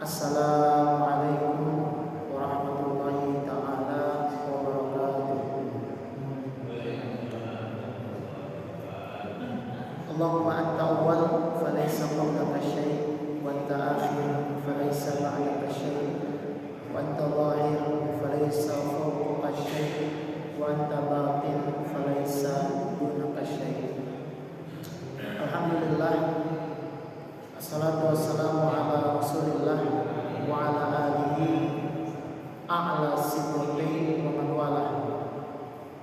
Assalamualaikum warahmatullahi ta'ala wabarakatuh. Allahumma anta awwal falaysa qablaka syai' wa anta akhir falaysa ba'daka syai' wa anta zahir falaysa fawqaka syai' wa anta batin falaysa dunaka syai'. Alhamdulillah, assalatu wassalamu ala Rasulillah wa ala alihi a'la siddiqin wa man walah.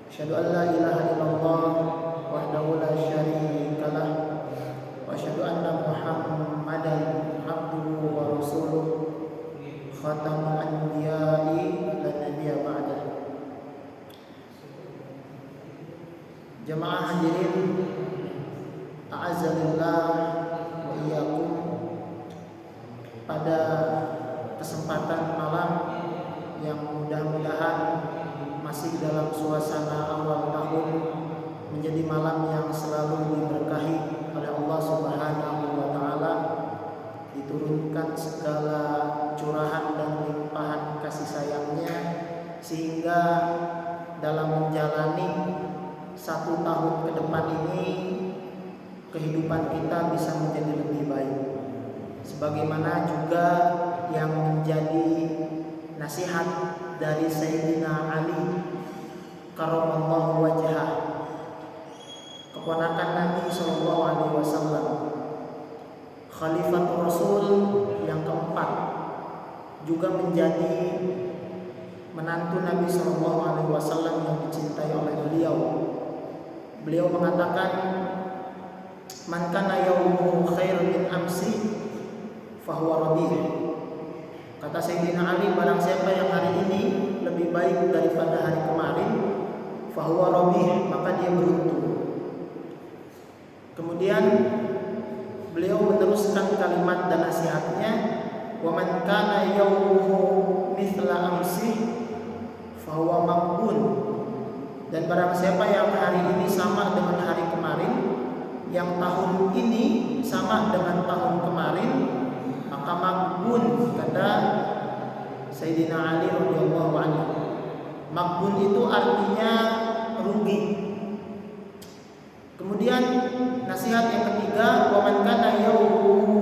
Asyhadu an la ilaha illallah wahdahu la syarika lah wa asyhadu anna Muhammadan abduhu wa rasuluh khatamul anbiya'i la nabiyya ba'dah. Jamaah hadirin a'azzalillah wa iyyakum. Pada kesempatan malam yang mudah-mudahan masih dalam suasana awal tahun, menjadi malam yang selalu diberkahi oleh Allah Subhanahu wa taala, diturunkan segala curahan dan limpahan kasih sayangnya, sehingga dalam menjalani 1 tahun ke depan ini kehidupan kita bisa menjadi lebih baik. Sebagaimana juga yang menjadi nasihat dari Sayyidina Ali karramallahu wajhah, keponakan Nabi sallallahu alaihi wasallam, Khalifatul Rasul yang keempat, juga menjadi menantu Nabi sallallahu alaihi wasallam yang dicintai oleh beliau. Beliau mengatakan, man kana yaumuhu khairun min amsi fahuwa rabih. Kata Sayyidina Ali, barang siapa yang hari ini lebih baik daripada hari kemarin, fahuwa rabih, maka dia beruntung. Kemudian beliau meneruskan kalimat dan nasihatnya, wa man kana yaumuhu mithla amsi fahuwa maqbun. Dan barang siapa yang hari ini sama dengan hari kemarin, yang tahun ini sama dengan tahun kemarin, maka makbun, kata Sayyidina Ali radhiyallahu anhu. Makbun itu artinya rugi. Kemudian nasihat yang ketiga, wa man kana yawmuhu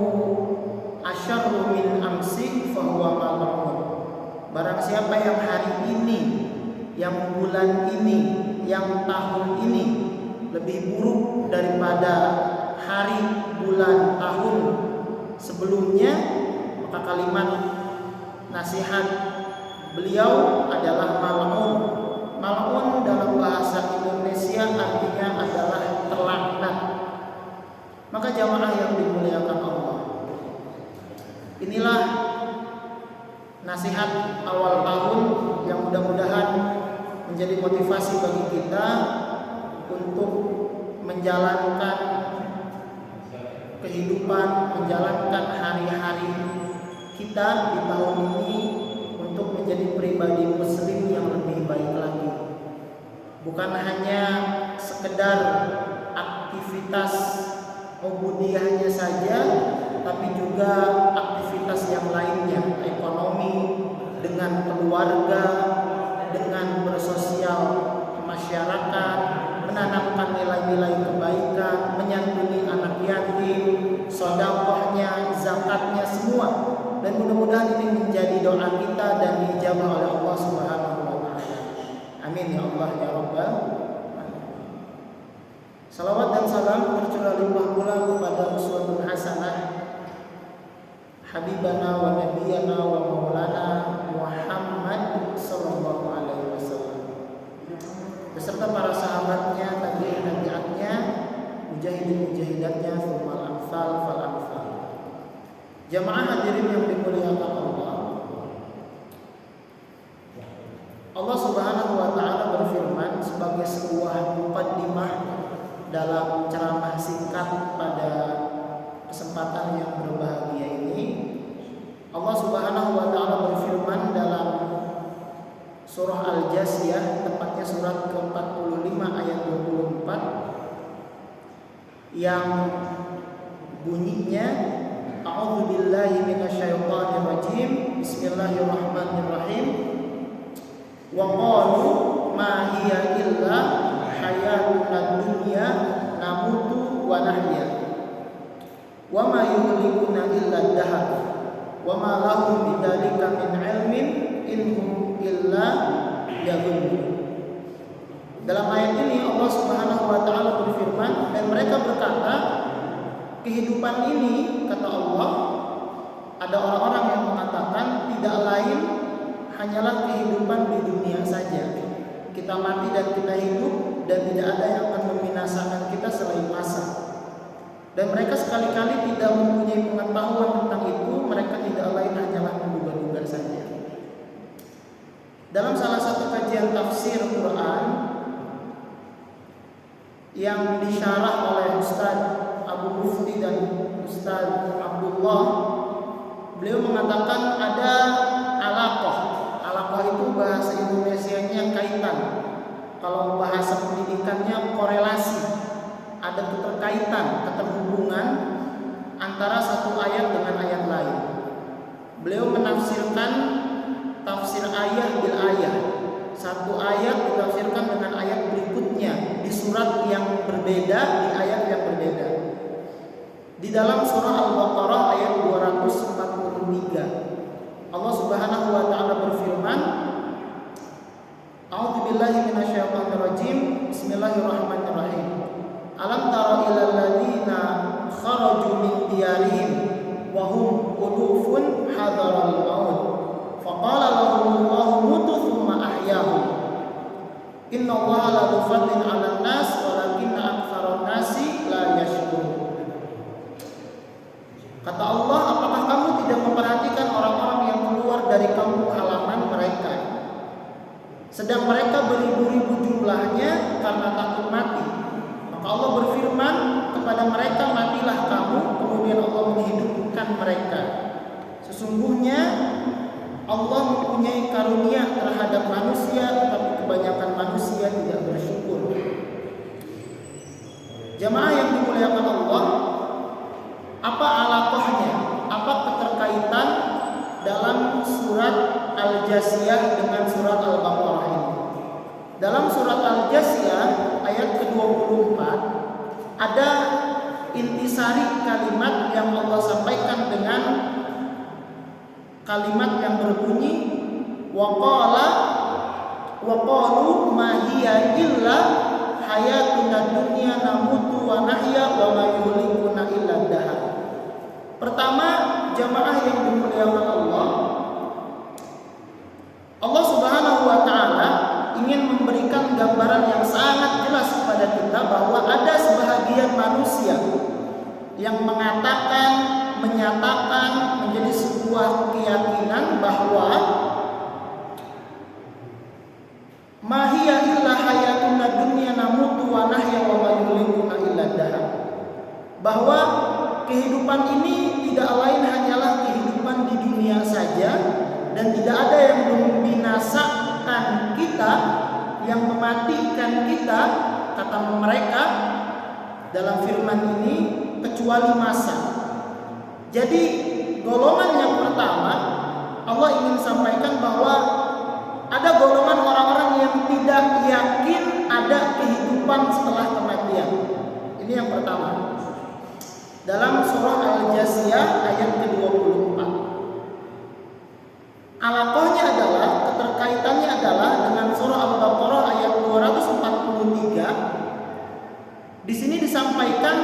asyarru min amsi fa huwa mal'un. Barang siapa yang hari ini, yang bulan ini, yang tahun ini lebih buruk daripada hari, bulan, tahun sebelumnya, maka kalimat nasihat beliau adalah mal'un. Mal'un dalam bahasa Indonesia artinya adalah terlaknat. Maka jamaah yang dimuliakan Allah, inilah nasihat awal tahun yang mudah-mudahan menjadi motivasi bagi kita untuk menjalankan kehidupan, menjalankan hari-hari kita di tahun ini untuk menjadi pribadi muslim yang lebih baik lagi. Bukan hanya sekedar aktivitas ubudiyahnya saja, tapi juga aktivitas yang lainnya, ekonomi, dengan keluarga, dengan bersosial masyarakat, menanamkan nilai-nilai kebaikan, menyantuni anak yatim, sedekahnya, zakatnya, semua. Dan mudah-mudahan ini menjadi doa kita dan dijabah oleh Allah Subhanahu wa taala. Amin ya Allah ya Rabbal alamin. Salawat dan salam tercurah limpah pula kepada uswatun hasanah habibana wa nabiyana wa maulana Muhammad sallallahu alaihi wasallam, beserta para sahabatnya, tabi'in-tabi'atnya, mujahidin-mujahidatnya, tsummal amsal fal amsal. Jamaah hadirin yang dimuliakan Allah, Allah Subhanahu wa taala berfirman sebagai sebuah muqaddimah dalam ceramah singkat pada kesempatan yang berbahagia ini. Allah Subhanahu wa taala berfirman dalam surah Al-Jasiyah, tepatnya surat ke-45 ayat 24, yang bunyinya a'udzubillahi minasyaitonir rajim Wa qalu ma hiya illa hayatuna dunya namutu wa nahya wa ma yuhlikuna illa dahar wa ma lahum bidzalika min ilmin in hum illa yadhunnun. Dalam ayat ini Allah Subhanahu wa taala berfirman, dan mereka berkata, kehidupan ini, kata Allah, ada orang-orang yang mengatakan tidak lain hanyalah kehidupan di dunia saja. Kita mati dan kita hidup, dan tidak ada yang akan membinasakan kita selain masa. Dan mereka sekali-kali tidak mempunyai pengetahuan tentang itu. Mereka tidak lain hanyalah menduga-duga saja. Dalam salah satu kajian tafsir Quran yang disyarah oleh Ustaz Abu Mufti dan Ustaz Abdullah, beliau mengatakan ada alaqah. Alaqah itu bahasa Indonesianya kaitan. Kalau bahasa pendidikannya korelasi. Ada keterkaitan, keterhubungan antara satu ayat dengan ayat lain. Beliau menafsirkan tafsir ayat bil ayat. Satu ayat ditafsirkan dengan ayat berikutnya di surat yang berbeda, di ayat yang berbeda. Di dalam surah Al-Baqarah ayat 243, Allah Subhanahu wa taala berfirman, A'udzubillahi minasyaitonir rajim. Bismillahirrahmanirrahim. Alam tara ilal ladzina kharaju min diyarihim wa hum ulufun hadaral maut faqala lahumullahu mutu tsumma ahyahum innallaha la yufaddilu 'alan nas walakinna aktsaran nasi la yashkurun. Kata Allah, apakah kamu tidak memperhatikan orang-orang yang keluar dari kampung halaman mereka, sedang mereka beribu-ribu jumlahnya karena takut mati? Maka Allah berfirman kepada mereka, matilah kamu, kemudian Allah menghidupkan mereka. Sesungguhnya Allah mempunyai karunia terhadap manusia, tetapi kebanyakan manusia tidak bersyukur. Jamaah yang dimuliakan Allah, apa alaqahnya? Apa keterkaitan dalam surat Al-Jasiyah dengan surat Al-Baqarah ini? Dalam surat Al-Jasiyah ayat ke-24 ada intisari kalimat yang Allah sampaikan dengan kalimat yang berbunyi wa qalu ma hiya illa hayatuna dunya namutu wa nahya wa ma yuhlikuna illa dahar. Pertama, jamaah yang dimuliakan Allah Subhanahu wa taala ingin memberikan gambaran yang sangat jelas kepada kita bahwa ada sebahagian manusia yang mengatakan, menyatakan menjadi sebuah keyakinan bahwa mahiya illa hayatuna dunya namutu wa nahya wa ma yuhlikuna illa dahar, bahwa kehidupan ini tidak lain hanyalah kehidupan di dunia saja, dan tidak ada yang membinasakan kita, yang mematikan kita, kata mereka dalam firman ini, kecuali masa. Jadi golongan yang pertama, Allah ingin sampaikan bahwa ada golongan orang-orang yang tidak yakin ada kehidupan setelah kematian. Ini yang pertama. Dalam surah Al-Jasiyah ayat ke-24. Alaqahnya adalah, keterkaitannya adalah dengan surah Al-Baqarah ayat 243. Di sini disampaikan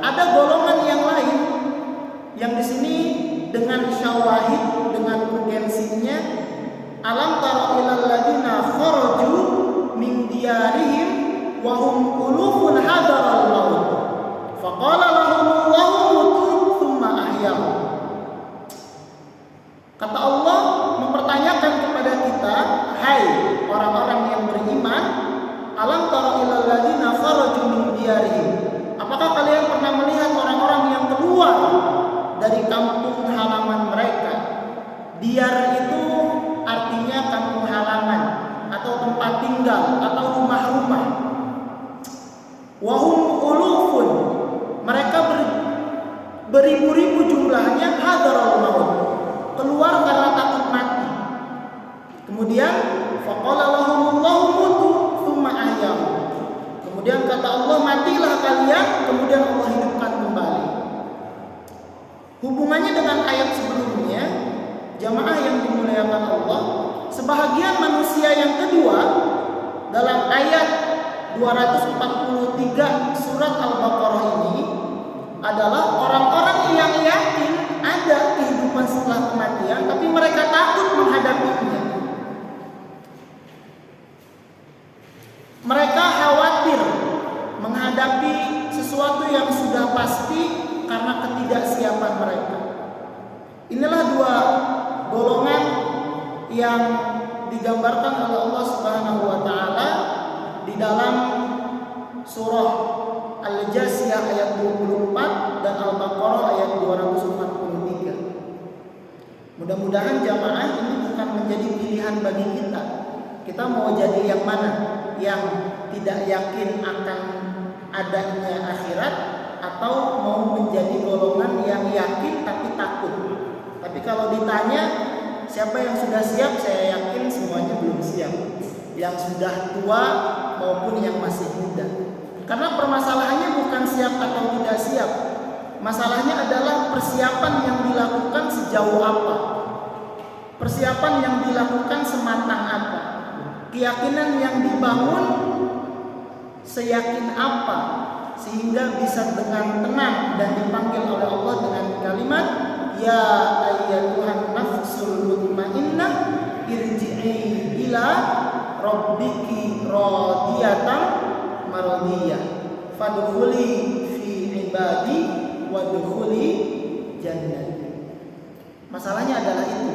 ada golongan yang lain yang di sini dengan syawahid, dengan urgensinya, alam tara ilal ladzina kharaju min diyarihim wa hum ulufun hadaral maut faqala lahumullahu mutu tsumma ahyahum. Kata Allah mempertanyakan kepada kita, hai orang-orang yang beriman, alam tara ilal ladzina kharaju min diyarihim, apakah kalian pernah melihat orang-orang yang keluar dari kampung halaman mereka? Diyar itu artinya kampung halaman atau tempat tinggal atau rumah-rumah. Wahum ulufun, mereka beribu-ribu jumlahnya, hadarul maut, keluar karena takut mati. Kemudian faqala Sebahagian manusia yang kedua dalam ayat 243 surat Al-Baqarah ini adalah orang-orang yang yakin ada kehidupan setelah kematian, tapi mereka takut menghadapinya. Mereka khawatir menghadapi sesuatu yang sudah pasti karena ketidaksiapan mereka. Inilah dua golongan yang digambarkan oleh Allah Subhanahu wa taala di dalam surah Al-Jasiyah ayat 24 dan Al-Baqarah ayat 243. Mudah-mudahan jamaah ini bukan menjadi pilihan bagi kita. Kita mau jadi yang mana? Yang tidak yakin akan adanya akhirat, atau mau menjadi golongan yang yakin tapi takut. Tapi kalau ditanya siapa yang sudah siap, saya yakin semuanya belum siap. Yang sudah tua maupun yang masih muda. Karena permasalahannya bukan siap atau tidak siap. Masalahnya adalah persiapan yang dilakukan sejauh apa. Persiapan yang dilakukan sematang apa. Keyakinan yang dibangun seyakin apa, sehingga bisa dengan tenang dan dipanggil oleh Allah dengan kalimat ya ayyatuhan nafsul mutmainnah irji'i ila rabbiki radiyatan maradiyah fadkhuli fi ibadi wadkhuli jannati. Masalahnya adalah itu.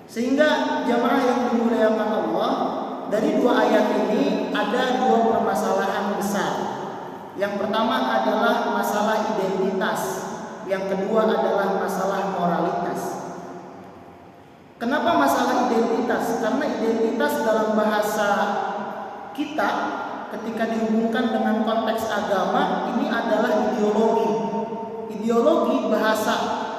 Sehingga jamaah yang dimuliakan Allah, dari dua ayat ini ada dua permasalahan besar. Yang pertama adalah masalah identitas, yang kedua adalah masalah moralitas. Kenapa masalah identitas? Karena identitas dalam bahasa kita ketika dihubungkan dengan konteks agama ini adalah ideologi. Ideologi bahasa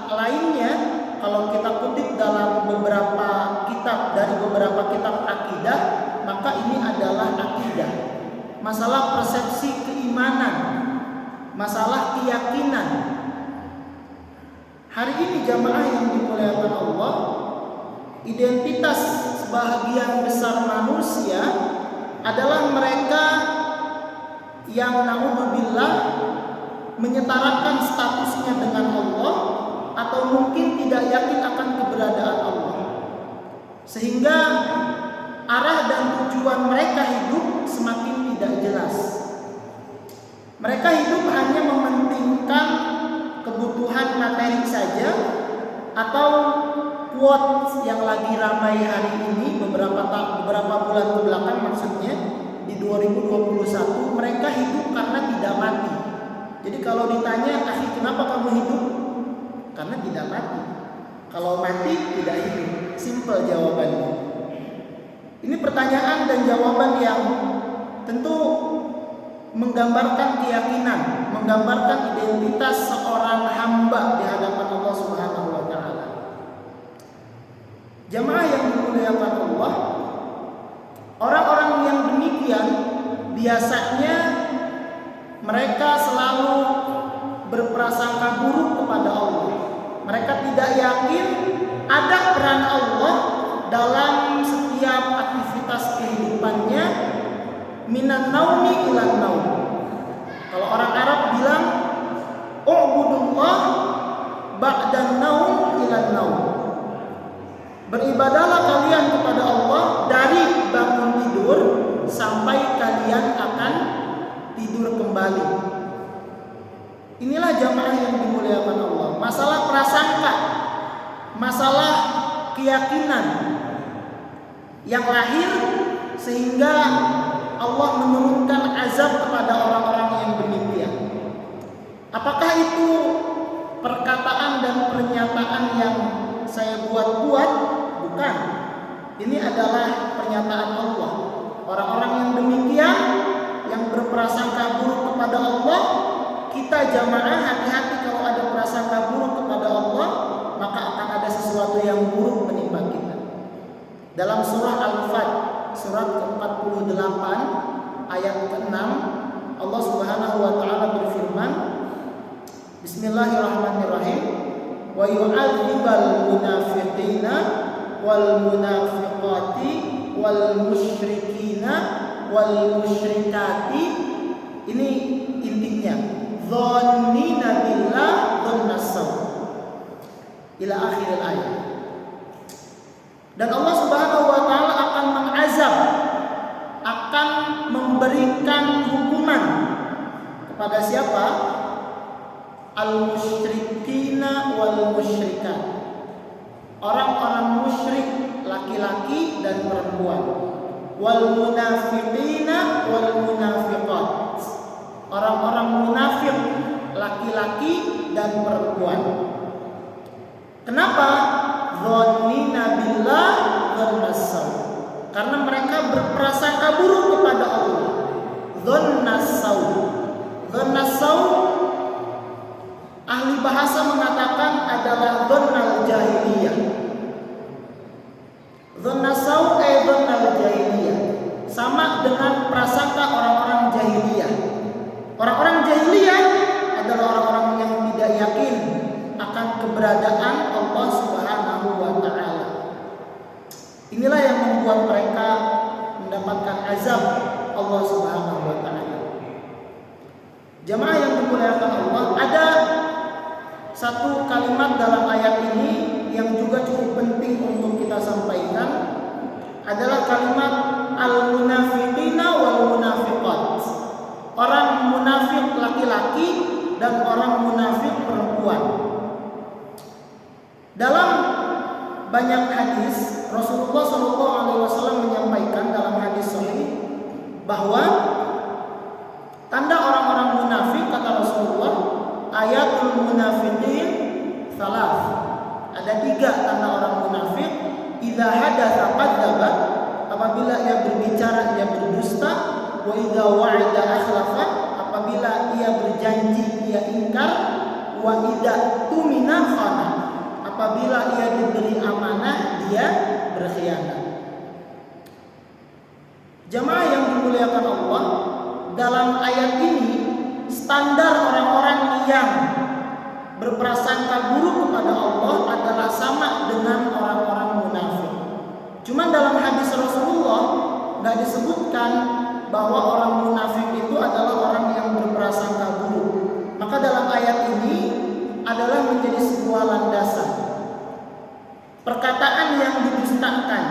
lainnya kalau kita kutip dalam beberapa kitab, dari beberapa kitab akidah, maka ini adalah akidah. Masalah persepsi keimanan, masalah keyakinan. Hari ini jamaah yang dimuliakan Allah, identitas sebahagian besar manusia adalah mereka yang na'udzubillah menyetarakan statusnya dengan Allah, atau mungkin tidak yakin akan keberadaan Allah, sehingga arah dan tujuan mereka hidup semakin tidak jelas. Mereka hidup hanya mementingkan kebutuhan materi saja, atau quotes yang lagi ramai hari ini beberapa bulan kebelakang, maksudnya di 2021, mereka hidup karena tidak mati. Jadi kalau ditanya, "Akhi, kenapa kamu hidup?" Karena tidak mati. Kalau mati tidak hidup. Simple jawabannya. Ini pertanyaan dan jawaban yang tentu menggambarkan keyakinan, menggambarkan identitas seorang hamba di hadapan Allah Subhanahu wa taala. Jamaah yang dimuliakan Allah, orang-orang yang demikian biasanya mereka selalu berprasangka buruk kepada Allah. Mereka tidak yakin ada peran Allah dalam setiap aktivitas kehidupannya, minan naumi ilan naum. Kalau orang Arab bilang u'budullah ba'dan naum ilan naum. Beribadahlah kalian kepada Allah dari bangun tidur sampai kalian akan tidur kembali. Inilah jamaah yang dimuliakan Allah. Masalah prasangka, masalah keyakinan yang lahir sehingga Allah menurunkan azab kepada orang-orang yang demikian. Apakah itu perkataan dan pernyataan yang saya buat-buat? Bukan. Ini adalah pernyataan Allah. Orang-orang yang demikian, yang berprasangka buruk kepada Allah, kita jamaah hati-hati kalau ada prasangka buruk kepada Allah, maka akan ada sesuatu yang buruk menimpa kita. Dalam surah Al-Fat, surat ke-48 ayat ke-6, Allah Subhanahu wa taala berfirman, Bismillahirrahmanirrahim, wa yu'adzibal munafiqina wal munafiqati wal musyrikina wal musyrikati. Ini intinya, dhannina billah dhannas saw ila akhir ayat. Dan Allah Subhanahu wa taala akan mengazab, akan memberikan hukuman kepada siapa? Al-musyrikina wal musyrikat, orang-orang musyrik laki-laki dan perempuan. Wal munafiqina wal munafiqat, orang-orang munafik laki-laki dan perempuan. Kenapa? Dhannina billah dhannas saw, karena mereka berprasangka buruk kepada Allah. Dhannas saw, dhannas saw ahli bahasa mengatakan adalah dhannal jahiliyah. Dhannas saw dhannal jahiliyah, sama dengan prasangka orang-orang jahiliyah. Orang-orang jahiliyah adalah orang-orang yang tidak yakin akan keberadaan Allah Subhanahu wa taala. Inilah yang membuat mereka mendapatkan azab Allah Subhanahu wa taala. Jamaah yang dimuliakan Allah, ada satu kalimat dalam ayat ini yang juga cukup penting untuk kita sampaikan, adalah kalimat al-munafiqina wal munafiqat. Orang munafik laki-laki dan orang munafik perempuan. Dalam banyak hadis Rasulullah SAW menyampaikan dalam hadis sahih bahwa tanda orang-orang munafik, kata Rasulullah, ayatul munafiqin salas. Ada 3 tanda orang munafik. Idza hadatsa kadzdzaba, apabila ia berbicara ia berdusta. Wa idza wa'ada akhlafa, apabila ia berjanji ia ingkar. Wa idza tumina khana, apabila ia diberi amanah dia berkhianat. Jamaah yang dimuliakan Allah, dalam ayat ini standar orang-orang yang berprasangka buruk kepada Allah adalah sama dengan orang-orang munafik. Cuma dalam hadis Rasulullah nggak disebutkan bahwa orang munafik itu adalah orang yang berprasangka buruk. Maka dalam ayat ini adalah menjadi sebuah landasan. Perkataan yang didustakan,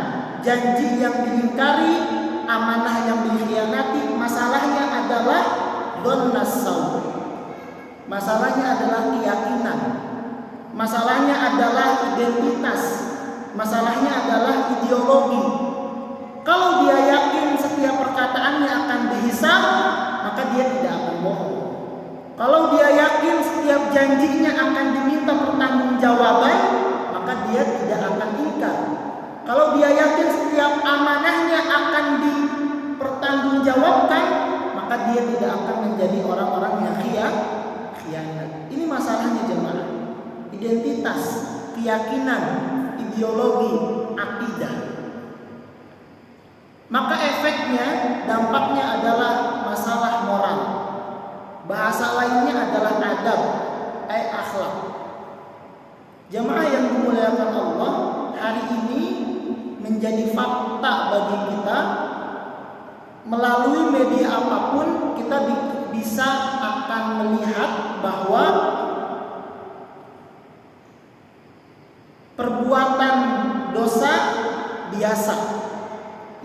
janji yang diingkari, amanah yang dikhianati, masalahnya adalah dhannas saw. Masalahnya adalah keyakinan. Masalahnya adalah identitas. Masalahnya adalah ideologi. Kalau dia yakin setiap perkataannya akan dihisab, maka dia tidak akan bohong. Kalau dia yakin setiap janjinya akan diminta pertanggungjawaban, maka dia tidak akan ingkar. Kalau dia yakin setiap amanahnya akan dipertanggungjawabkan, maka dia tidak akan menjadi orang-orang yang khianat. Ini masalahnya jemaah. Identitas, keyakinan, ideologi, akidah. Maka efeknya, dampaknya adalah masalah moral. Bahasa lainnya adalah adab, akhlak. Jemaah yang dimuliakan Allah, hari ini menjadi fakta bagi kita, melalui media apapun kita bisa akan melihat bahwa perbuatan dosa biasa,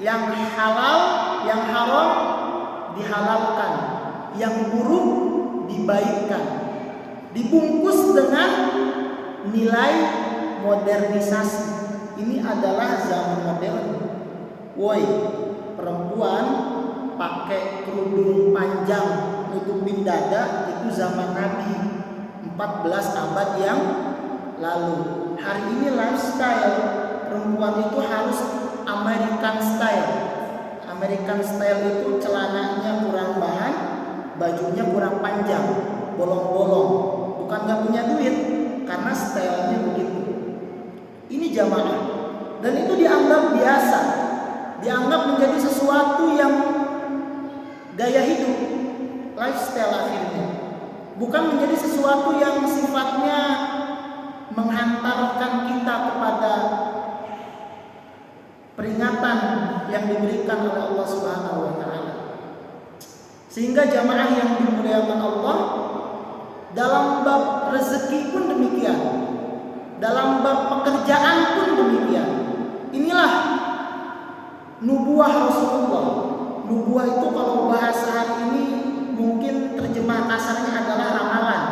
yang halal, yang haram dihalalkan, yang buruk dibaikkan, dibungkus dengan nilai modernisasi. Ini adalah zaman modern. Woi, perempuan pakai kerudung panjang nutupin dada itu zaman Nabi 14 abad yang lalu. Hari ini lifestyle perempuan itu harus American style. American style itu celananya kurang bahan, bajunya kurang panjang, bolong-bolong. Bukan gak punya duit, karena stylenya begitu. Ini jamaah. Dan itu dianggap biasa, dianggap menjadi sesuatu yang gaya hidup, lifestyle akhirnya. Bukan menjadi sesuatu yang sifatnya menghantarkan kita kepada yang diberikan oleh Allah Subhanahu wa taala. Sehingga jamaah yang dimuliakan Allah, dalam bab rezeki pun demikian, dalam bab pekerjaan pun demikian. Inilah nubuah Rasulullah. Nubuah itu kalau bahasa hari ini mungkin terjemah kasarnya adalah ramalan.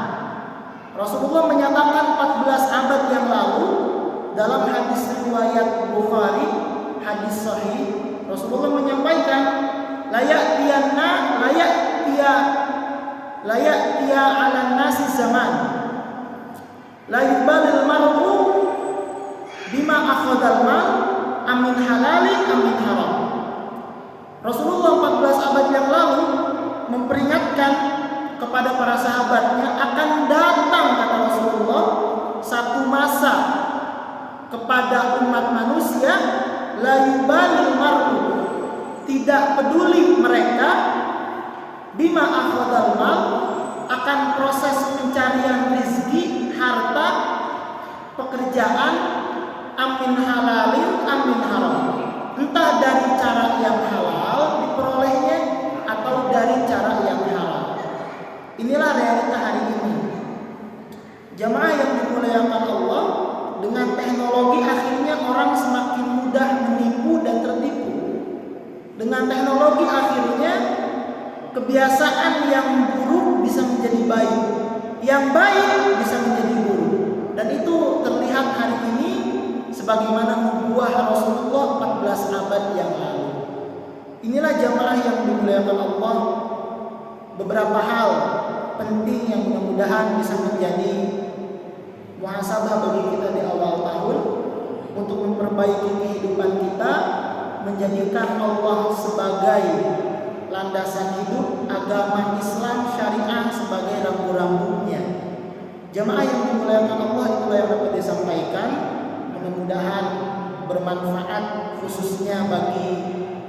Rasulullah menyatakan 14 abad yang lalu dalam hadis riwayat Bukhari, hadis sahih, Rasulullah menyampaikan layak tiya ala nasi zaman la yubalil mar'u bima akhadal mal amin halali amin haram. Rasulullah 14 abad yang lalu memperingatkan kepada para sahabatnya akan datang, kata Rasulullah, satu masa kepada umat manusia la yubalil mar'u, tidak peduli mereka bima akhadal mal, akan proses pencarian rezeki, harta, pekerjaan, amin halalin amin haram, entah dari cara yang halal diperolehnya atau dari cara yang haram. Inilah realita hari ini. Jamaah yang dimuliakan Allah, dengan teknologi akhirnya orang semakin mudah menipu dan tertipu. Dengan teknologi akhirnya kebiasaan yang buruk bisa menjadi baik, yang baik bisa menjadi buruk. Dan itu terlihat hari ini sebagaimana nubuah Rasulullah 14 abad yang lalu. Inilah jamaah yang dimuliakan Allah, beberapa hal penting yang mudah-mudahan bisa menjadi muhasabah bagi kita di awal tahun untuk memperbaiki kehidupan kita, menjadikan Allah sebagai landasan hidup, agama Islam syariah sebagai rambu-rambunya. Jamaah yang dimuliakan Allah, itulah yang dapat disampaikan. Mudah-mudahan bermanfaat khususnya bagi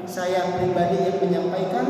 saya pribadi yang menyampaikan.